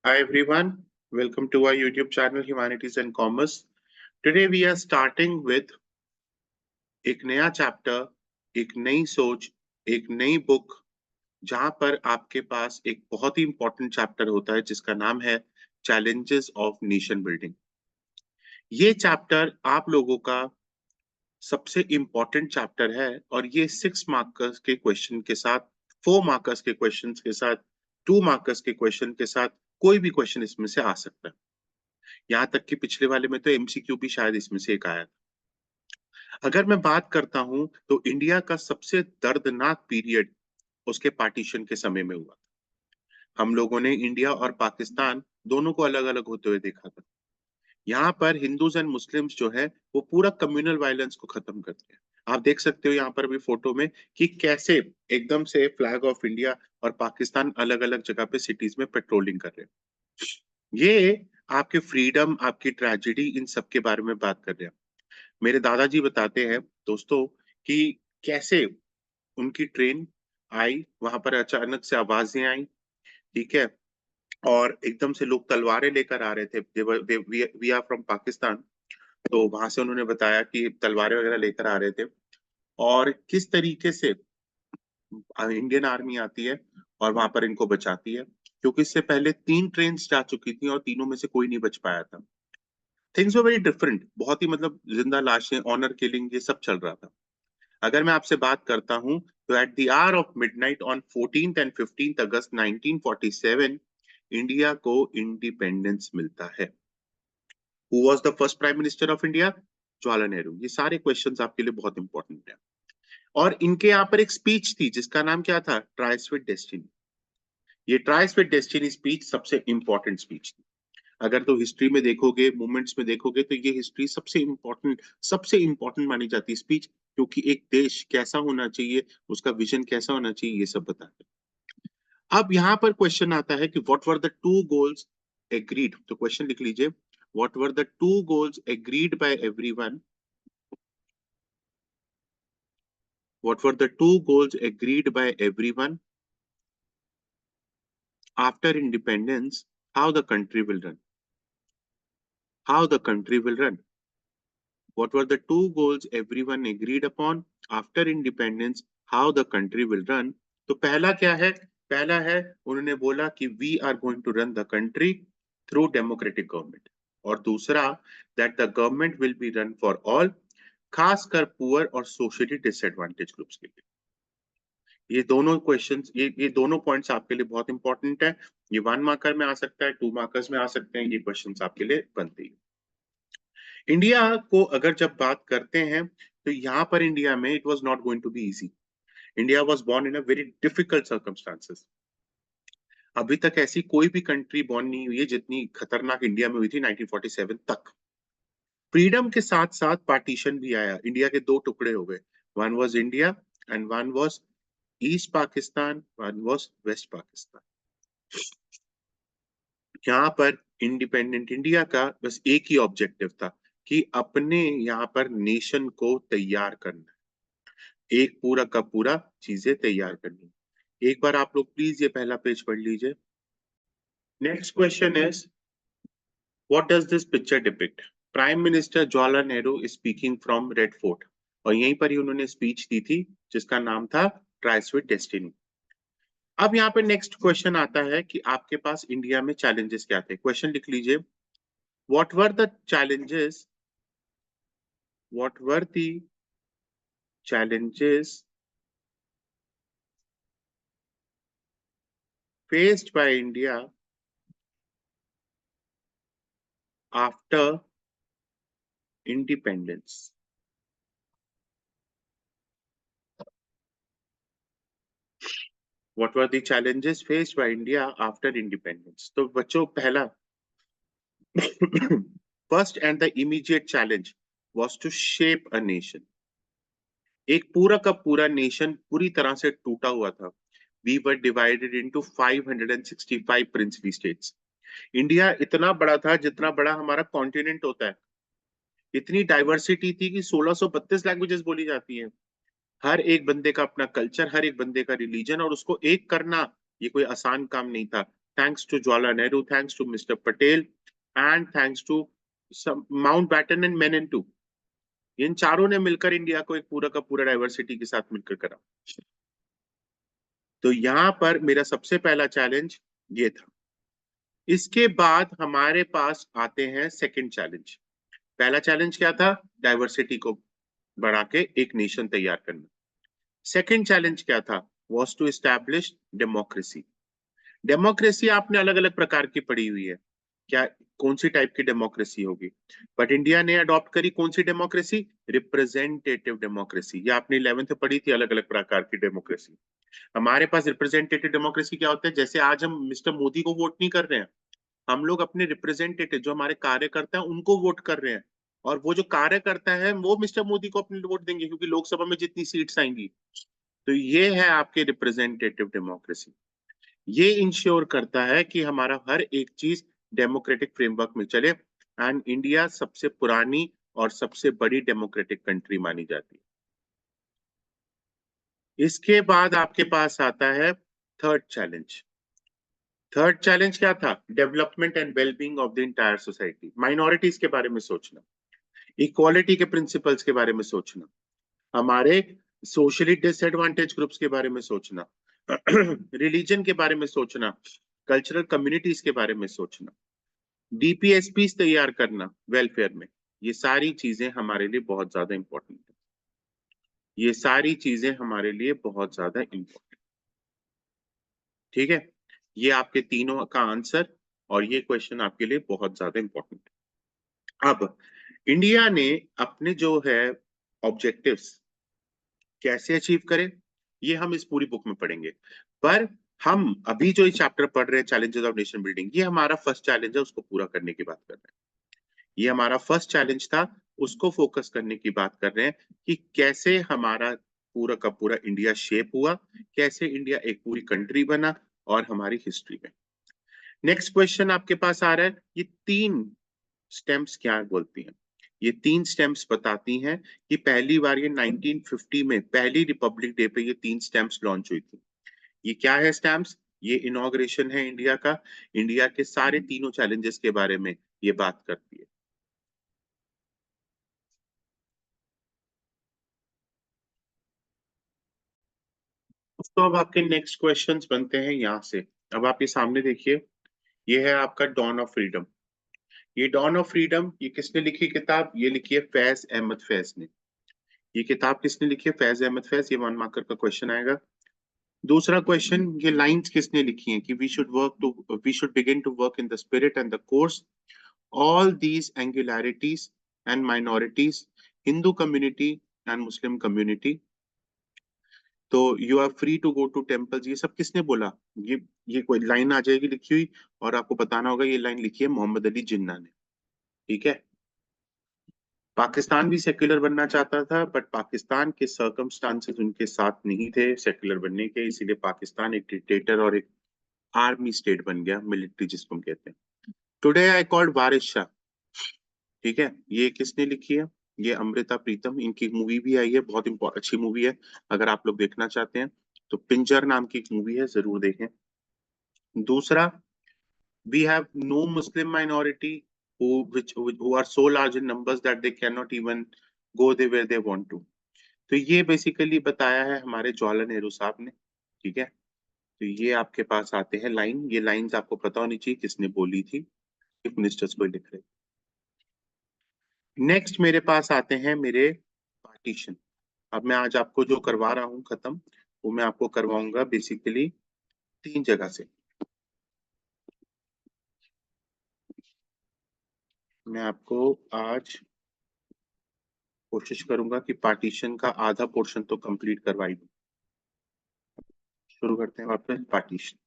Hi everyone, welcome to our YouTube channel Humanities and Commerce. Today we are starting with एक नया chapter, एक नई सोच, एक नई बुक जहां पर आपके पास एक बहुत ही इंपॉर्टेंट चैप्टर होता है जिसका नाम है चैलेंजेस ऑफ नेशन बिल्डिंग। ये चैप्टर आप लोगों का सबसे इम्पोर्टेंट चैप्टर है और ये 6 मार्कर्स के क्वेश्चन के साथ, 4 मार्कर्स के क्वेश्चन के साथ, 2 मार्कर्स के क्वेश्चन के साथ कोई भी क्वेश्चन इसमें से आ सकता है। यहाँ तक कि पिछले वाले में तो एमसीक्यू भी शायद इसमें से एक आया था। अगर मैं बात करता हूं तो इंडिया का सबसे दर्दनाक पीरियड उसके पार्टीशन के समय में हुआ। हम लोगों ने इंडिया और पाकिस्तान दोनों को अलग अलग होते हुए देखा था। यहाँ पर हिंदूज एंड मुस्लिम्स जो है वो पूरा कम्युनल वायलेंस को खत्म करते हैं। आप देख सकते हो यहाँ पर भी फोटो में कि कैसे एकदम से फ्लैग ऑफ इंडिया और पाकिस्तान अलग अलग जगह पे सिटीज में पेट्रोलिंग कर रहे हैं। ये आपके फ्रीडम, आपकी ट्रेजेडी, इन सब के बारे में बात कर रहे हैं। मेरे दादाजी बताते हैं दोस्तों कि कैसे उनकी ट्रेन आई, वहां पर अचानक से आवाजें आई, ठीक है, और एकदम से लोग तलवारें लेकर आ रहे थे। वी आर फ्रॉम पाकिस्तान, तो वहां से उन्होंने बताया कि तलवारें वगैरह लेकर आ रहे थे और किस तरीके से इंडियन आर्मी आती है और वहां पर इनको बचाती है, क्योंकि इससे पहले 3 ट्रेन जा चुकी थी और तीनों में से कोई नहीं बच पाया था। थिंग्स वर वेरी डिफरेंट, बहुत ही मतलब जिंदा लाशें, ऑनर किलिंग, ये सब चल रहा था। अगर मैं आपसे बात करता हूं तो at the hour of midnight on 14th and 15th August 1947 India को इंडिपेंडेंस मिलता है। Who was the first prime minister of India? Jawaharlal Nehru. ये सारे क्वेश्चंस आपके लिए बहुत इंपॉर्टेंट है। और इनके यहाँ पर एक स्पीच थी जिसका नाम क्या था? ट्राइस विद डेस्टिनी। ये ट्राइस विद डेस्टिनी स्पीच सबसे इंपॉर्टेंट स्पीच थी। अगर तो हिस्ट्री में देखोगे, मूवमेंट्स में देखोगे, तो ये हिस्ट्री सबसे इंपॉर्टेंट मानी जाती है स्पीच, क्योंकि एक देश कैसा होना चाहिए, उसका विजन कैसा होना चाहिए, ये सब बताते हैं। अब यहाँ पर क्वेश्चन आता है कि what were the two goals agreed. तो क्वेश्चन लिख लीजिए, what were the two goals agreed by everyone, what were the two goals agreed by everyone after independence, how the country will run, how the country will run. What were the two goals everyone agreed upon after independence? How the country will run? तो पहला क्या है? पहला है, उन्होंने बोला कि we are going to run the country through democratic government, और दूसरा that the government will be run for all, खासकर पुअर और सोशली डिसएडवांटेज ग्रुप्स के लिए। ये दोनों क्वेश्चंस, ये दोनों पॉइंट्स आपके लिए बहुत इंपॉर्टेंट है। ये 1 मार्कर में आ सकता है, 2 मार्कर्स में आ सकते हैं, ये क्वेश्चंस आपके लिए बनते हैं। इंडिया को अगर जब बात करते हैं तो यहाँ पर इंडिया में it was not going to be easy. India was born in a very difficult circumstances. अभी तक ऐसी कोई भी कंट्री बॉर्न नहीं हुई है जितनी खतरनाक इंडिया में हुई थी 1947 तक। फ्रीडम के साथ साथ पार्टीशन भी आया, इंडिया के दो टुकड़े हो गए। One was India and one was east Pakistan, one was west Pakistan. यहाँ पर इंडिपेंडेंट इंडिया का बस एक ही ऑब्जेक्टिव था कि अपने यहाँ पर नेशन को तैयार करना, एक पूरा का पूरा चीजें तैयार करनी। एक बार आप लोग प्लीज ये पहला पेज पढ़ लीजिए। Next question is, what does this picture depict? Prime minister Jawaharlal Nehru is speaking from red fort, और यहीं पर ही उन्होंने स्पीच दी थी जिसका नाम था ट्राइस विद डेस्टिनी। अब यहाँ पे नेक्स्ट क्वेश्चन आता है कि आपके पास इंडिया में चैलेंजेस क्या थे। क्वेश्चन लिख लीजिए, what were the challenges, what were the challenges faced by India after independence? What were the challenges faced by India after independence? तो बच्चों पहला first and the immediate challenge was to shape a nation. एक पूरा का पूरा nation पूरी तरह से टूटा हुआ था। We were divided into 565 princely states. India इतना बड़ा था जितना बड़ा हमारा कॉन्टिनेंट होता है। इतनी डाइवर्सिटी थी कि 1632 लैंग्वेजेस बोली जाती हैं। हर एक बंदे का अपना कल्चर, हर एक बंदे का रिलीजन, और उसको एक करना ये कोई आसान काम नहीं था। thanks to Jawaharlal Nehru, thanks to Mr. Patel, and thanks to some Mountbatten and Menon too. इन चारों ने मिलकर इंडिया को एक पूरा का पूरा डाइवर्सिटी के साथ मिलकर करा। तो यहाँ पर मेरा सबसे पहला चैलेंज ये था। इसके बाद हमारे पास आते हैं सेकंड चैलेंज। पहला चैलेंज क्या था? डाइवर्सिटी को बढ़ा के एक नेशन तैयार करना। सेकंड चैलेंज क्या था? Was to establish democracy. Democracy आपने अलग अलग प्रकार की पढ़ी हुई है, क्या कौन सी टाइप की डेमोक्रेसी होगी, बट इंडिया ने अडॉप्ट करी कौन सी डेमोक्रेसी? Representative democracy. ये आपने 11th में पढ़ी थी, अलग अलग प्रकार की डेमोक्रेसी। हमारे पास रिप्रेजेंटेटिव डेमोक्रेसी क्या होता है? जैसे आज हम मिस्टर मोदी को वोट नहीं कर रहे हैं, हम लोग अपने रिप्रेजेंटेटिव जो हमारे कार्यकर्ता हैं उनको वोट कर रहे हैं, और वो जो कार्यकर्ता है वो मिस्टर मोदी को अपने वोट देंगे, क्योंकि लोकसभा में जितनी सीट्स आएंगी। तो ये है आपके रिप्रेजेंटेटिव डेमोक्रेसी। ये इंश्योर करता है कि हमारा हर एक चीज डेमोक्रेटिक फ्रेमवर्क में चले, एंड इंडिया सबसे पुरानी और सबसे बड़ी डेमोक्रेटिक कंट्री मानी जाती है। इसके बाद आपके पास आता है थर्ड चैलेंज। थर्ड चैलेंज क्या था? Development and wellbeing of the entire society. Minorities के बारे में सोचना, इक्वालिटी के प्रिंसिपल्स के बारे में सोचना, हमारे सोशली डिसएडवांटेज ग्रुप्स के बारे में सोचना, रिलीजन के बारे में सोचना, कल्चरल कम्युनिटीज के बारे में सोचना, डीपीएसपी तैयार करना वेलफेयर में। ये सारी चीजें हमारे लिए बहुत ज्यादा इंपॉर्टेंट है। ये सारी चीजें हमारे लिए बहुत ज्यादा इंपॉर्टेंट। ठीक है, ये आपके तीनों का आंसर, और ये क्वेश्चन आपके लिए बहुत ज्यादा इंपॉर्टेंट है। अब इंडिया ने अपने जो है ऑब्जेक्टिव्स कैसे अचीव करें, ये हम इस पूरी बुक में पढ़ेंगे। पर हम अभी जो इस चैप्टर पढ़ रहे हैं, चैलेंजेस ऑफ नेशन बिल्डिंग, ये हमारा फर्स्ट चैलेंज है, उसको पूरा करने की बात कर रहे हैं। ये हमारा फर्स्ट चैलेंज था, उसको फोकस करने की बात कर रहे हैं कि कैसे हमारा पूरा का पूरा इंडिया शेप हुआ, कैसे इंडिया एक पूरी कंट्री बना, और हमारी हिस्ट्री में। नेक्स्ट क्वेश्चन आपके पास आ रहा है, ये 3 स्टेम्प्स क्या बोलती हैं? ये 3 स्टेम्प्स बताती हैं कि पहली बार ये 1950 में पहली रिपब्लिक डे पे ये 3 स्टेम्प्स लॉन्च हुई थी। ये क्या है स्टैम्प्स? ये इनॉग्रेशन है इंडिया का। इंडिया के सारे तीनों चैलेंजेस के बारे में ये बात करती है। तो अब आपके नेक्स्ट क्वेश्चंस बनते हैं यहाँ से। अब आप ये सामने देखिए, ये है आपका डॉन ऑफ फ्रीडम। ये डॉन ऑफ फ्रीडम, ये किसने लिखी किताब? ये लिखी है फैज अहमद फैज ने। ये किताब किसने लिखी है? फैज अहमद फैज। ये 1 मार्कर का क्वेश्चन आएगा। दूसरा क्वेश्चन, ये लाइंस किसने लिखी हैं कि we should begin to work in the spirit and the course all these angularities and minorities, Hindu community and Muslim community, तो you are free to go to temples, ये सब किसने बोला? ये कोई लाइन आ जाएगी लिखी हुई, और आपको बताना होगा ये लाइन लिखी है मोहम्मद अली जिन्ना ने। ठीक है, पाकिस्तान भी सेक्युलर बनना चाहता था, बट पाकिस्तान के सर्कमस्टांसेस उनके साथ नहीं थे सेक्युलर बनने के, इसीलिए पाकिस्तान एक डिक्टेटर और एक आर्मी स्टेट बन गया, मिलिट्री जिसको हम कहते हैं। टुडे आई कॉल्ड वारिस शाह। ठीक है, ये किसने लिखी है? ये अमृता प्रीतम। इनकी मूवी भी आई है, बहुत अच्छी मूवी है। अगर आप लोग देखना चाहते हैं तो पिंजर नाम की एक मूवी है, जरूर देखें। दूसरा, we have no Muslim minority who are so large in numbers that they cannot even go there where they want to। तो ये बेसिकली बताया है हमारे जवाहरलाल नेहरू साहब ने। ठीक है, तो ये आपके पास आते हैं लाइन। ये लाइंस आपको पता होनी चाहिए किसने बोली थी, चीफ मिनिस्टर्स को लिख रहे। नेक्स्ट मेरे पास आते हैं मेरे पार्टीशन। अब मैं आज आपको जो करवा रहा हूँ खत्म, वो मैं आपको करवाऊंगा बेसिकली 3 जगह से। मैं आपको आज कोशिश करूंगा कि पार्टीशन का आधा पोर्शन तो कंप्लीट करवाई दूं। शुरू करते हैं वापस पार्टीशन।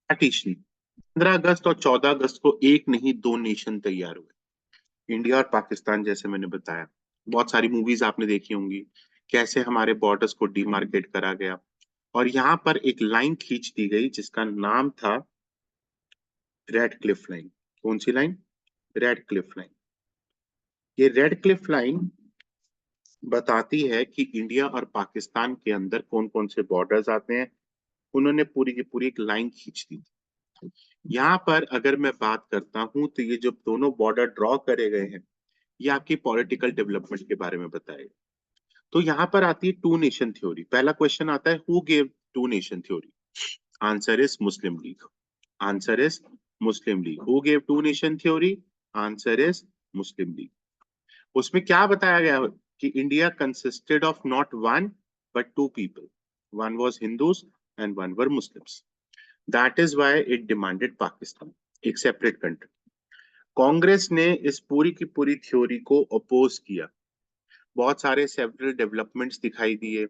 पार्टीशन 15 अगस्त और 14 अगस्त को एक नहीं 2 नेशन तैयार हुए, इंडिया और पाकिस्तान। जैसे मैंने बताया, बहुत सारी मूवीज आपने देखी होंगी, कैसे हमारे बॉर्डर्स को डिमार्केट करा गया, और यहाँ पर एक लाइन खींच दी गई जिसका नाम था रेड क्लिफ लाइन। कौन सी लाइन? Red Cliff line. ये रेड क्लिफ लाइन बताती है कि इंडिया और पाकिस्तान के अंदर कौन कौन से बॉर्डर्स आते हैं। उन्होंने पूरी की पूरी एक लाइन खींच दी। यहाँ पर अगर मैं बात करता हूं तो ये जो दोनों बॉर्डर ड्रॉ करे गए हैं ये आपकी पॉलिटिकल डेवलपमेंट के बारे में बताएगा। तो यहाँ पर आती है टू नेशन थ्योरी। पहला क्वेश्चन आता है, who gave two nation theory? Answer is Muslim League. Answer is Muslim League. Who gave two nation theory? Answer is Muslim League. उसमें क्या बताया गया कि India consisted of not one but two people, one was Hindus and one were Muslims. That is why it demanded Pakistan, एक separate country. Congress ने इस पूरी की पूरी थ्योरी को अपोज किया। बहुत सारे सेवरल डेवलपमेंट्स दिखाई दिए,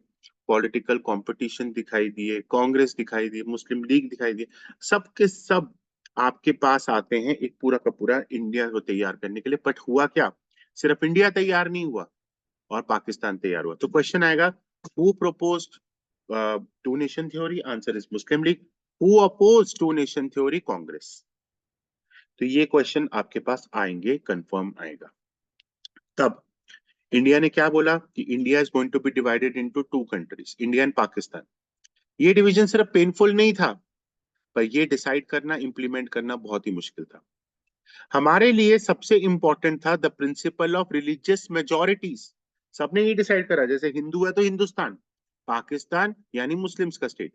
पॉलिटिकल कंपटीशन दिखाई दिए, कांग्रेस दिखाई दी, मुस्लिम लीग दिखाई दी, सब के सब आपके पास आते हैं एक पूरा का पूरा इंडिया को तैयार करने के लिए। बट हुआ क्या? सिर्फ इंडिया तैयार नहीं हुआ और पाकिस्तान तैयार हुआ। तो क्वेश्चन आएगा, who proposed two nation theory? Answer is Muslim League. Who oppose two nation theory? Congress. तो ये क्वेश्चन आपके पास आएंगे, कंफर्म आएगा। तब इंडिया ने क्या बोला कि India is going to be divided into two countries, India and Pakistan. ये डिवीजन सिर्फ पेनफुल नहीं था, पर ये डिसाइड करना, इंप्लीमेंट करना बहुत ही मुश्किल था। हमारे लिए सबसे इंपॉर्टेंट था the principle of religious majorities. सबने ये डिसाइड करा, जैसे हिंदू है तो हिंदुस्तान, पाकिस्तान यानी मुस्लिम्स का स्टेट।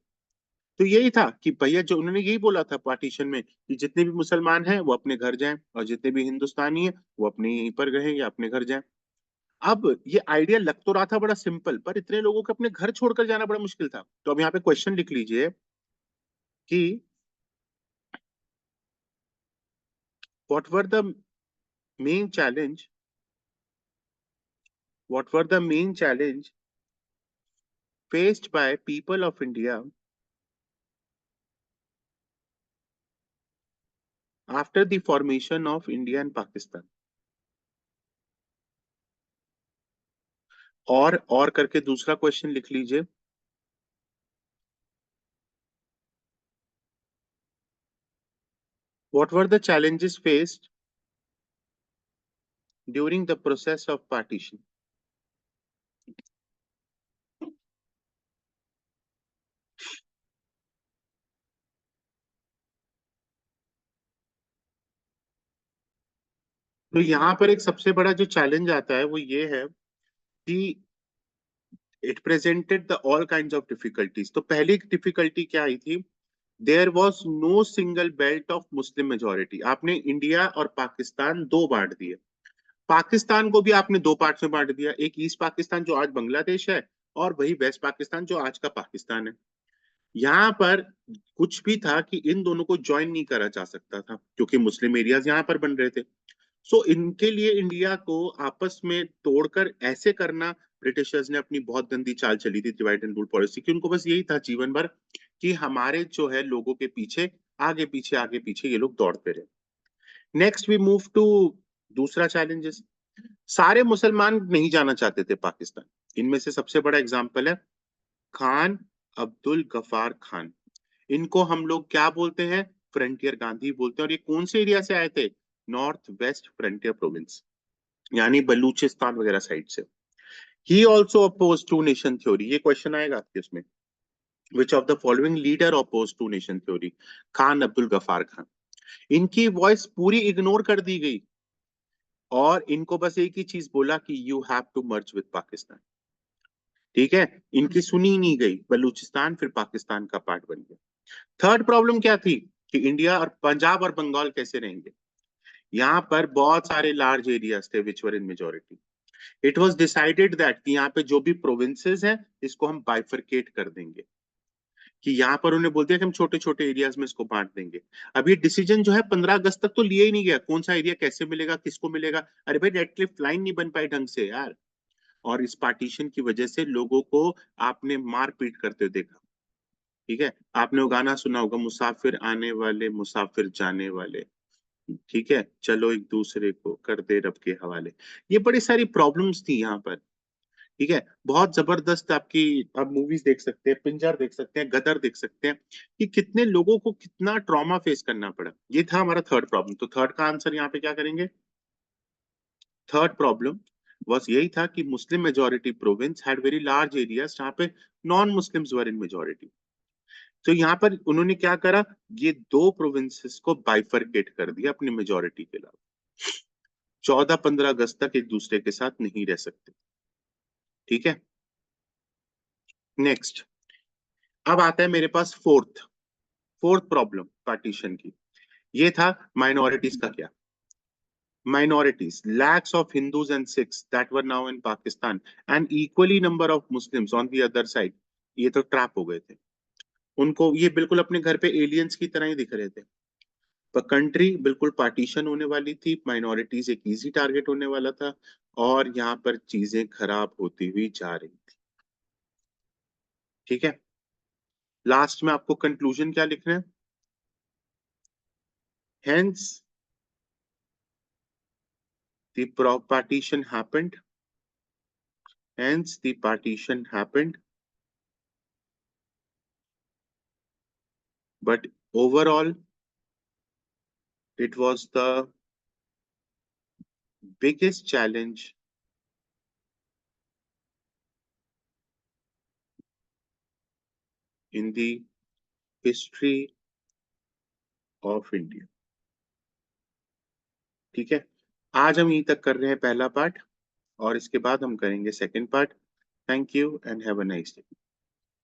तो यही था कि भैया, जो उन्होंने यही बोला था पार्टीशन में कि जितने भी मुसलमान हैं वो अपने घर जाएं और जितने भी हिंदुस्तानी हैं वो अपने यहीं पर रहें या अपने घर जाएं। अब ये आइडिया लग तो रहा था बड़ा सिंपल, पर इतने लोगों को अपने घर छोड़कर जाना बड़ा मुश्किल था। तो अब यहाँ पे क्वेश्चन लिख लीजिए कि what were the main challenge, what were the main challenge faced by people of India after the formation of India and Pakistan? और करके दूसरा क्वेश्चन लिख लीजिए, what were the challenges faced during the process of partition? तो यहाँ पर एक सबसे बड़ा जो चैलेंज आता है वो ये है कि it presented the all kinds of difficulties. तो पहली डिफिकल्टी क्या आई थी? There was no single belt of Muslim majority. आपने इंडिया और पाकिस्तान दो बांट दिए। पाकिस्तान को भी आपने दो पार्ट में बांट दिया, एक ईस्ट पाकिस्तान जो आज बांग्लादेश है और वही वेस्ट पाकिस्तान जो आज का पाकिस्तान है। यहाँ पर कुछ भी था कि इन दोनों को ज्वाइन नहीं करा जा सकता था क्योंकि मुस्लिम एरियाज यहाँ पर बन रहे थे। सो इनके लिए इंडिया को आपस में तोड़कर ऐसे करना, ब्रिटिशर्स ने अपनी बहुत गंदी चाल चली थी, डिवाइड एंड रूल पॉलिसी की। उनको बस यही था जीवन भर कि हमारे जो है लोगों के पीछे आगे पीछे ये लोग दौड़ते रहे। नेक्स्ट वी मूव टू दूसरा चैलेंजेस। सारे मुसलमान नहीं जाना चाहते थे पाकिस्तान। इनमें से सबसे बड़ा एग्जाम्पल है खान अब्दुल गफार खान। इनको हम लोग क्या बोलते हैं? फ्रंटियर गांधी बोलते हैं। और ये कौन से एरिया से आए थे? नॉर्थ वेस्ट फ्रंटियर प्रोविंस, यानी बलूचिस्तान वगैरह साइड से। He also oppose two nation theory. ये क्वेश्चन आएगा आपके उसमें, which of the following leader oppose two nation theory? Khan Abdul Ghaffar Khan. इनकी वॉइस पूरी इग्नोर कर दी गई और इनको बस एक ही चीज बोला कि you have to merge with Pakistan. ठीक है, इनकी सुनी ही नहीं गई, बलूचिस्तान फिर पाकिस्तान का पार्ट बन गया। थर्ड प्रॉब्लम क्या थी कि इंडिया और पंजाब और बंगाल कैसे रहेंगे? यहाँ पर बहुत सारे लार्ज एरियाज थे which were in majority. It was decided that कि यहाँ पे जो भी प्रोविंसेस हैं इसको हम बाइफरकेट कर देंगे, कि यहाँ पर उन्हें बोलते हैं कि हम छोटे छोटे एरियाज में इसको बांट देंगे। अब ये डिसीजन जो है 15 अगस्त तक तो लिया ही नहीं गया, कौन सा एरिया कैसे मिलेगा, किसको मिलेगा। अरे भाई, रेड क्लिफ लाइन नहीं बन पाई ढंग से यार, और इस पार्टीशन की वजह से लोगों को आपने मार पीट करते देखा। ठीक है, आपने वो गाना सुना होगा, मुसाफिर आने वाले मुसाफिर जाने वाले। ठीक है, चलो एक दूसरे को कर दे रब के हवाले। ये बड़ी सारी प्रॉब्लम्स थी यहाँ पर। ठीक है, बहुत जबरदस्त आपकी, आप मूवीज देख सकते हैं, पिंजर देख सकते हैं, गदर देख सकते हैं, कि कितने लोगों को कितना ट्रॉमा फेस करना पड़ा। ये था हमारा थर्ड प्रॉब्लम। तो थर्ड का आंसर यहाँ पे क्या करेंगे? थर्ड प्रॉब्लम बस यही था कि Muslim majority province had very large areas जहाँ पे non Muslims were in majority. तो यहाँ पर उन्होंने क्या करा, ये दो प्रोविंसेस को बाइफरकेट कर दिया अपनी मेजोरिटी के अलावा। 14-15 अगस्त तक एक दूसरे के साथ नहीं रह सकते। ठीक है, नेक्स्ट। अब आता है मेरे पास फोर्थ फोर्थ प्रॉब्लम पार्टीशन की। ये था माइनॉरिटीज का क्या। Minorities, lakhs of Hindus and Sikhs that were now in Pakistan, and equally number of Muslims on the other side, ये तो ट्रैप हो गए थे। उनको ये बिल्कुल अपने घर पे एलियंस की तरह ही दिख रहे थे। पर कंट्री बिल्कुल पार्टीशन होने वाली थी, माइनॉरिटीज एक इजी टारगेट होने वाला था, और यहाँ पर चीजें खराब होती हुई जा रही थी। ठीक है, लास्ट में आपको कंक्लूजन क्या लिखना है। Hence the partition happened. Hence the partition happened. But overall, it was the biggest challenge in the history of India. ठीक है, आज हम यहीं तक कर रहे हैं पहला पार्ट, और इसके बाद हम करेंगे second part. Thank you and have a nice day.